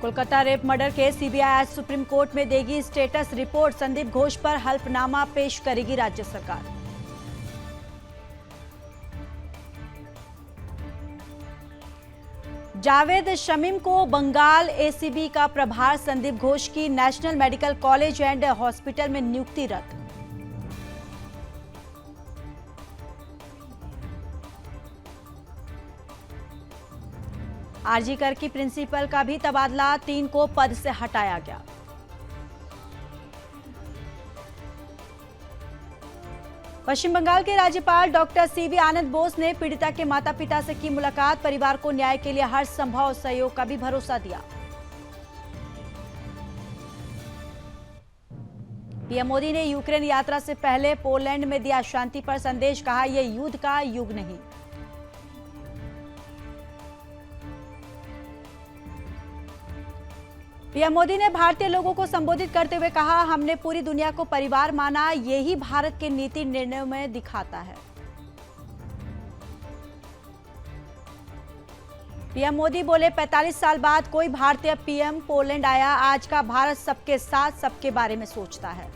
Kolkata rape murder case CBI आज supreme court में देगी स्टेटस रिपोर्ट। संदीप घोष पर हल्फनामा पेश करेगी राज्य सरकार। जावेद शमीम को बंगाल एसीबी का प्रभार। संदीप घोष की national medical college and hospital में नियुक्ति रद्द। आरजी कर की प्रिंसिपल का भी तबादला, 3 को पद से हटाया गया। पश्चिम बंगाल के राज्यपाल डॉक्टर सीवी आनंद बोस ने पीड़िता के माता पिता से की मुलाकात। परिवार को न्याय के लिए हर संभव सहयोग का भी भरोसा दिया। पीएम मोदी ने यूक्रेन यात्रा से पहले पोलैंड में दिया शांति पर संदेश। कहा, यह युद्ध का युग नहीं। पीएम मोदी ने भारतीय लोगों को संबोधित करते हुए कहा, हमने पूरी दुनिया को परिवार माना, यही भारत के नीति निर्णयों में दिखाता है। पीएम मोदी बोले, 45 साल बाद कोई भारतीय पीएम पोलैंड आया। आज का भारत सबके साथ सबके बारे में सोचता है।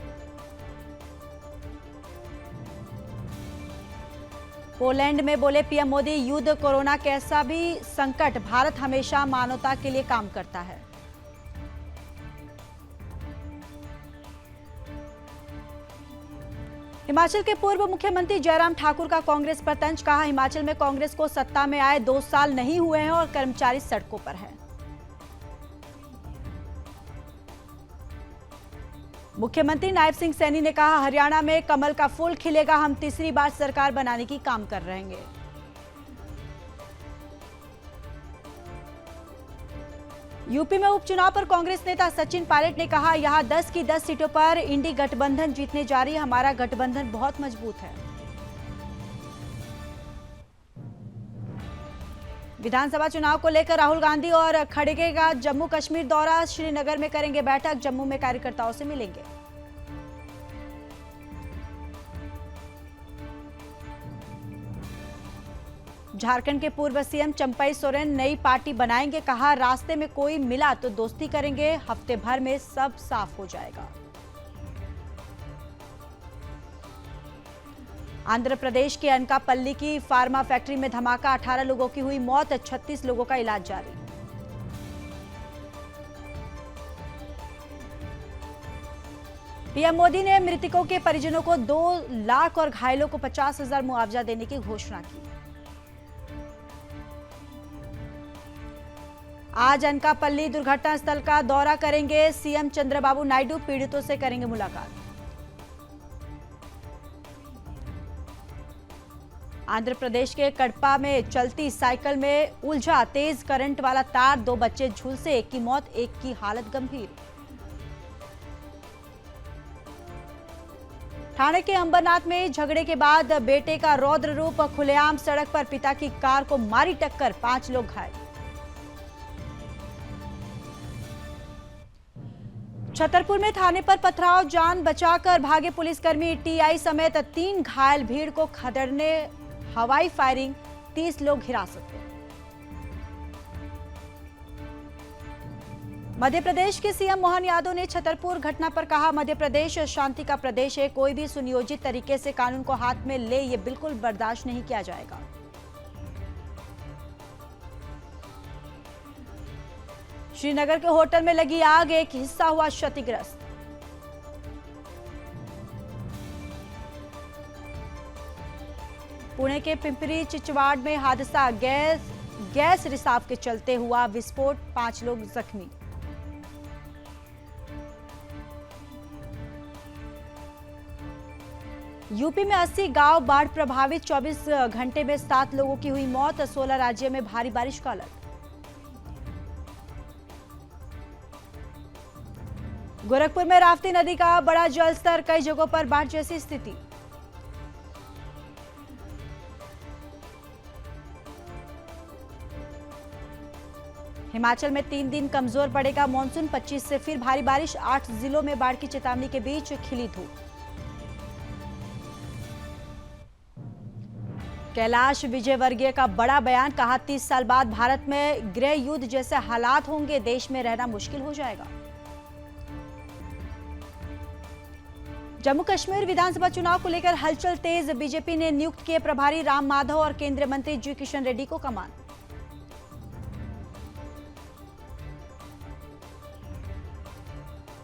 पोलैंड में बोले पीएम मोदी, युद्ध, कोरोना कैसा भी संकट, भारत हमेशा मानवता के लिए काम करता है। हिमाचल के पूर्व मुख्यमंत्री जयराम ठाकुर का कांग्रेस पर तंज। कहा, हिमाचल में कांग्रेस को सत्ता में आए 2 साल नहीं हुए हैं और कर्मचारी सड़कों पर हैं। मुख्यमंत्री नायब सिंह सैनी ने कहा, हरियाणा में कमल का फूल खिलेगा, हम तीसरी बार सरकार बनाने की काम कर रहे हैं। यूपी में उपचुनाव पर कांग्रेस नेता सचिन पायलट ने कहा, यहां 10 की 10 सीटों पर इंडी गठबंधन जीतने जा रही है। हमारा गठबंधन बहुत मजबूत है। विधानसभा चुनाव को लेकर राहुल गांधी और खड़गे का जम्मू कश्मीर दौरा। श्रीनगर में करेंगे बैठक, जम्मू में कार्यकर्ताओं से मिलेंगे। झारखंड के पूर्व सीएम चंपई सोरेन नई पार्टी बनाएंगे। कहा, रास्ते में कोई मिला तो दोस्ती करेंगे, हफ्ते भर में सब साफ हो जाएगा। आंध्र प्रदेश के अनकापल्ली की फार्मा फैक्ट्री में धमाका, 18 लोगों की हुई मौत, 36 लोगों का इलाज जारी। पीएम मोदी ने मृतकों के परिजनों को 2 लाख और घायलों को 50,000 मुआवजा देने की घोषणा की। आज अनकापल्ली दुर्घटना स्थल का दौरा करेंगे सीएम चंद्रबाबू नायडू, पीड़ितों से करेंगे मुलाकात। आंध्र प्रदेश के कडपा में चलती साइकिल में उलझा तेज करंट वाला तार, 2 बच्चे झुलसे, एक की मौत, एक की हालत गंभीर। ठाणे के अंबरनाथ में झगड़े के बाद बेटे का रौद्र रूप, खुलेआम सड़क पर पिता की कार को मारी टक्कर, 5 लोग घायल। छतरपुर में थाने पर पथराव, जान बचाकर भागे पुलिसकर्मी, टीआई समेत 3 घायल। भीड़ को खदेड़ने हवाई फायरिंग, 30 लोग हिरासत में। मध्य प्रदेश के सीएम मोहन यादव ने छतरपुर घटना पर कहा, मध्य प्रदेश शांति का प्रदेश है, कोई भी सुनियोजित तरीके से कानून को हाथ में ले, ये बिल्कुल बर्दाश्त नहीं किया जाएगा। श्रीनगर के होटल में लगी आग, एक हिस्सा हुआ क्षतिग्रस्त। पुणे के पिंपरी चिचवाड़ में हादसा, गैस रिसाव के चलते हुआ विस्फोट, 5 लोग जख्मी। यूपी में 80 गांव बाढ़ प्रभावित, 24 घंटे में 7 लोगों की हुई मौत, 16 राज्यों में भारी बारिश का अलर्ट। गोरखपुर में राप्ती नदी का बड़ा जलस्तर, कई जगहों पर बाढ़ जैसी स्थिति। हिमाचल में 3 दिन कमजोर पड़ेगा मॉनसून, 25 से फिर भारी बारिश, 8 जिलों में बाढ़ की चेतावनी के बीच खिली धूप। कैलाश विजयवर्गीय का बड़ा बयान, कहा 30 साल बाद भारत में गृह युद्ध जैसे हालात होंगे, देश में रहना मुश्किल हो जाएगा। जम्मू कश्मीर विधानसभा चुनाव को लेकर हलचल तेज, बीजेपी ने नियुक्त किए प्रभारी राम माधव और केंद्रीय मंत्री जी किशन रेड्डी को कमान।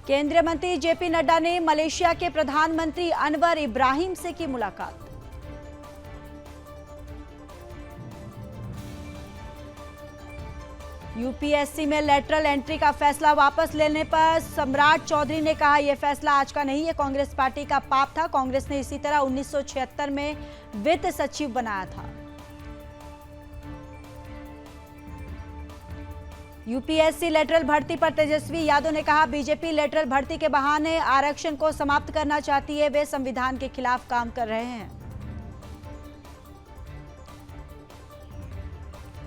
केंद्रीय मंत्री जेपी नड्डा ने मलेशिया के प्रधानमंत्री अनवर इब्राहिम से की मुलाकात। यूपीएससी में लेटरल एंट्री का फैसला वापस लेने पर सम्राट चौधरी ने कहा, यह फैसला आज का नहीं है, कांग्रेस पार्टी का पाप था। कांग्रेस ने इसी तरह 1976 में वित्त सचिव बनाया था। यूपीएससी लेटरल भर्ती पर तेजस्वी यादव ने कहा, बीजेपी लेटरल भर्ती के बहाने आरक्षण को समाप्त करना चाहती है, वे संविधान के खिलाफ काम कर रहे हैं।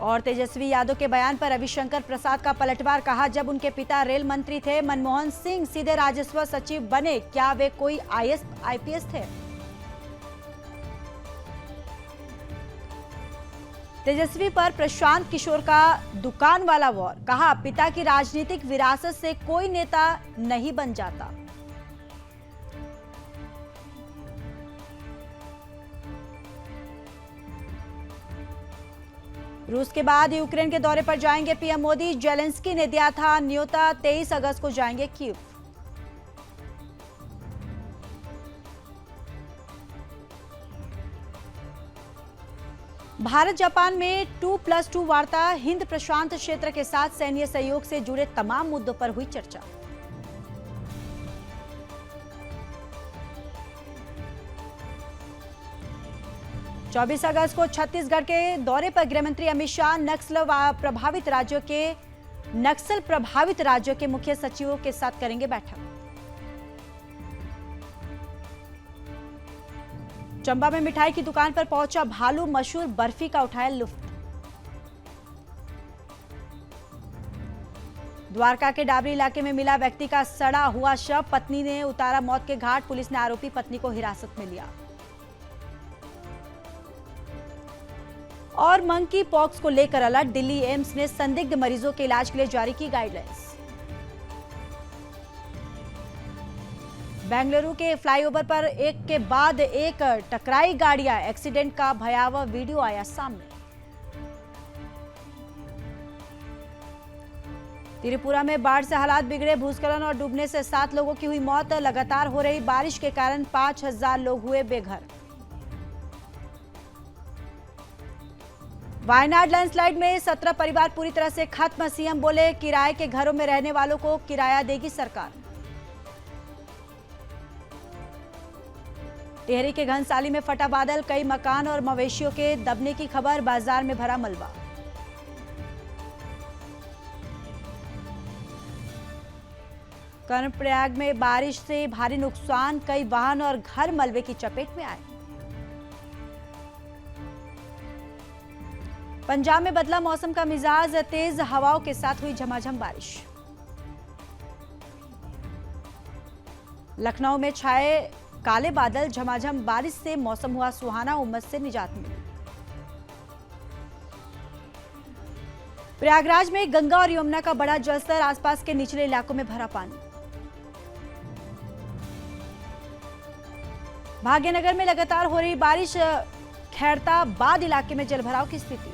और तेजस्वी यादव के बयान पर रविशंकर प्रसाद का पलटवार, कहा जब उनके पिता रेल मंत्री थे मनमोहन सिंह सीधे राजस्व सचिव बने, क्या वे कोई आईपीएस थे? तेजस्वी पर प्रशांत किशोर का दुकान वाला वॉर, कहा पिता की राजनीतिक विरासत से कोई नेता नहीं बन जाता। रूस के बाद यूक्रेन के दौरे पर जाएंगे पीएम मोदी, जेलेंस्की ने दिया था न्योता, 23 अगस्त को जाएंगे कीव। भारत जापान में 2+2 वार्ता, हिंद प्रशांत क्षेत्र के साथ सैन्य सहयोग से जुड़े तमाम मुद्दों पर हुई चर्चा। चौबीस अगस्त को छत्तीसगढ़ के दौरे पर गृहमंत्री अमित शाह नक्सल प्रभावित राज्यों के मुख्य सचिवों के साथ करेंगे बैठक। चंबा में मिठाई की दुकान पर पहुंचा भालू, मशहूर बर्फी का उठाया लुत्फ। द्वारका के डाबरी इलाके में मिला व्यक्ति का सड़ा हुआ शव, पत्नी ने उतारा मौत के घाट, पुलिस ने आरोपी पत्नी को हिरासत में लिया। और मंकी पॉक्स को लेकर अलर्ट, दिल्ली एम्स ने संदिग्ध मरीजों के इलाज के लिए जारी की गाइडलाइंस। बेंगलुरु के फ्लाईओवर पर एक के बाद एक टकराई गाड़ियां, एक्सीडेंट का भयावह वीडियो आया सामने। त्रिपुरा में बाढ़ से हालात बिगड़े, भूस्खलन और डूबने से 7 लोगों की हुई मौत, लगातार हो रही बारिश के कारण 5000 लोग हुए बेघर। वायनाड लैंडस्लाइड में 17 परिवार पूरी तरह से खत्म, सीएम बोले किराए के घरों में रहने वालों को किराया देगी सरकार। टिहरी के घनसाली में फटा बादल, कई मकान और मवेशियों के दबने की खबर, बाजार में भरा मलबा। कर्णप्रयाग में बारिश से भारी नुकसान, कई वाहन और घर मलबे की चपेट में आए। पंजाब में बदला मौसम का मिजाज, तेज हवाओं के साथ हुई झमाझम बारिश। लखनऊ में छाए काले बादल, झमाझम बारिश से मौसम हुआ सुहाना, उमस से निजात मिली। प्रयागराज में गंगा और यमुना का बड़ा जलस्तर, आसपास के निचले इलाकों में भरा पानी। भाग्यनगर में लगातार हो रही बारिश, खैरताबाद इलाके में जलभराव की स्थिति।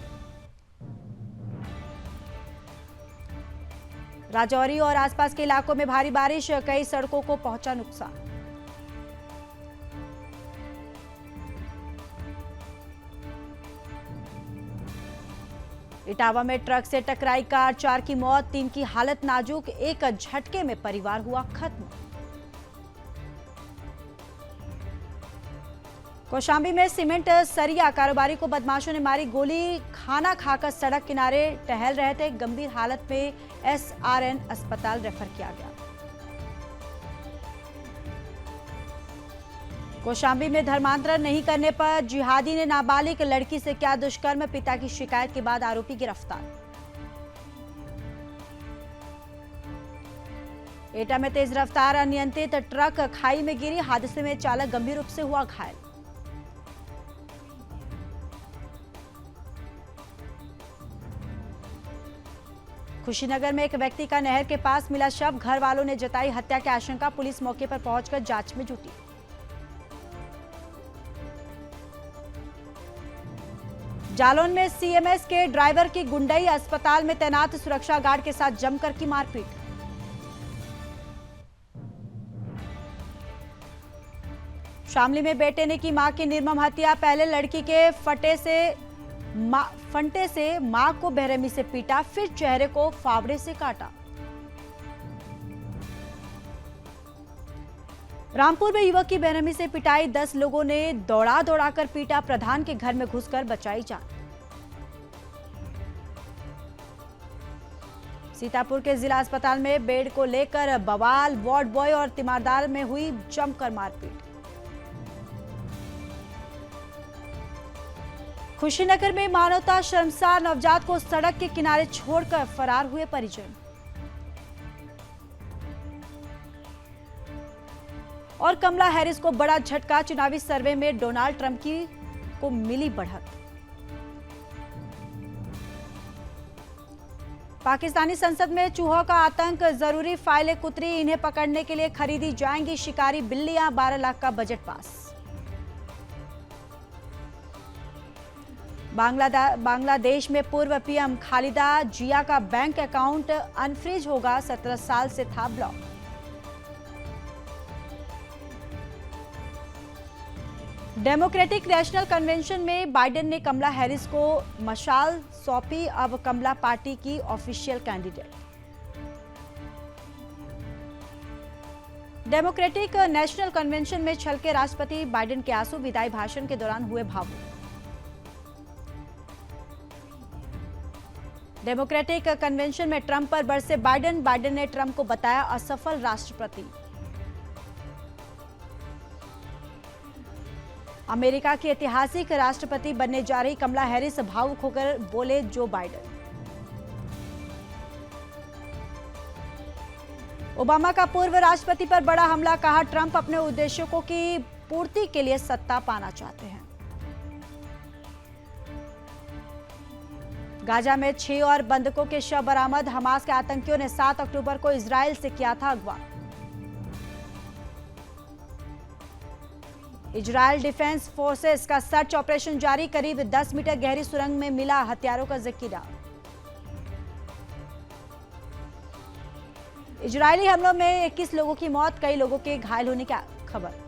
राजौरी और आसपास के इलाकों में भारी बारिश, कई सड़कों को पहुंचा नुकसान। इटावा में ट्रक से टकराई कार, 4 की मौत, 3 की हालत नाजुक, एक झटके में परिवार हुआ खत्म। कौशाम्बी में सीमेंट सरिया कारोबारी को बदमाशों ने मारी गोली, खाना खाकर सड़क किनारे टहल रहे थे, गंभीर हालत में एसआरएन अस्पताल रेफर किया गया। कौशाम्बी में धर्मांतरण नहीं करने पर जिहादी ने नाबालिग लड़की से किया दुष्कर्म, पिता की शिकायत के बाद आरोपी गिरफ्तार। एटा में तेज रफ्तार अनियंत्रित ट्रक खाई में गिरी, हादसे में चालक गंभीर रूप से हुआ घायल। खुशीनगर में एक व्यक्ति का नहर के पास मिला शव, घर वालों ने जताई हत्या की आशंका, पुलिस मौके पर पहुंचकर जांच में जुटी। जालौन में सीएमएस के ड्राइवर की गुंडई, अस्पताल में तैनात सुरक्षा गार्ड के साथ जमकर की मारपीट। शामली में बेटे ने की मां की निर्मम हत्या, पहले लड़की के फंटे से मां को बेरहमी से पीटा, फिर चेहरे को फावड़े से काटा। रामपुर में युवक की बेरहमी से पिटाई, 10 लोगों ने दौड़ा दौड़ाकर पीटा, प्रधान के घर में घुसकर बचाई जान। सीतापुर के जिला अस्पताल में बेड को लेकर बवाल, वार्ड बॉय और तीमारदार में हुई जमकर मारपीट। खुशीनगर में मानवता शर्मसार, नवजात को सड़क के किनारे छोड़कर फरार हुए परिजन। और कमला हैरिस को बड़ा झटका, चुनावी सर्वे में डोनाल्ड ट्रंप को मिली बढ़त। पाकिस्तानी संसद में चूहों का आतंक, जरूरी फाइलें कुतरी, इन्हें पकड़ने के लिए खरीदी जाएंगी शिकारी बिल्लियां, 12 लाख का बजट पास। बांग्लादेश में पूर्व पीएम खालिदा जिया का बैंक अकाउंट अनफ्रीज होगा, 17 साल से था ब्लॉक। डेमोक्रेटिक नेशनल कन्वेंशन में बाइडेन ने कमला हैरिस को मशाल सौंपी, अब कमला पार्टी की official candidate. Democratic national convention में छलके राष्ट्रपति बाइडेन के आंसू, विदाई भाषण के दौरान हुए भावुक। डेमोक्रेटिक कन्वेंशन में ट्रंप पर बरसे बाइडेन ने ट्रंप को बताया असफल राष्ट्रपति। अमेरिका की ऐतिहासिक राष्ट्रपति बनने जा रही कमला हैरिस, भावुक होकर बोले जो बाइडेन। ओबामा का पूर्व राष्ट्रपति पर बड़ा हमला, कहा ट्रंप अपने उद्देश्यों की पूर्ति के लिए सत्ता पाना चाहते हैं। गाजा में 6 और बंधकों के शव बरामद, हमास के आतंकियों ने 7 अक्टूबर को इजराइल से किया था अगवा। इजराइल डिफेंस फोर्सेस का सर्च ऑपरेशन जारी, करीब 10 मीटर गहरी सुरंग में मिला हथियारों का जखीरा। इजरायली हमलों में 21 लोगों की मौत, कई लोगों के घायल होने की खबर।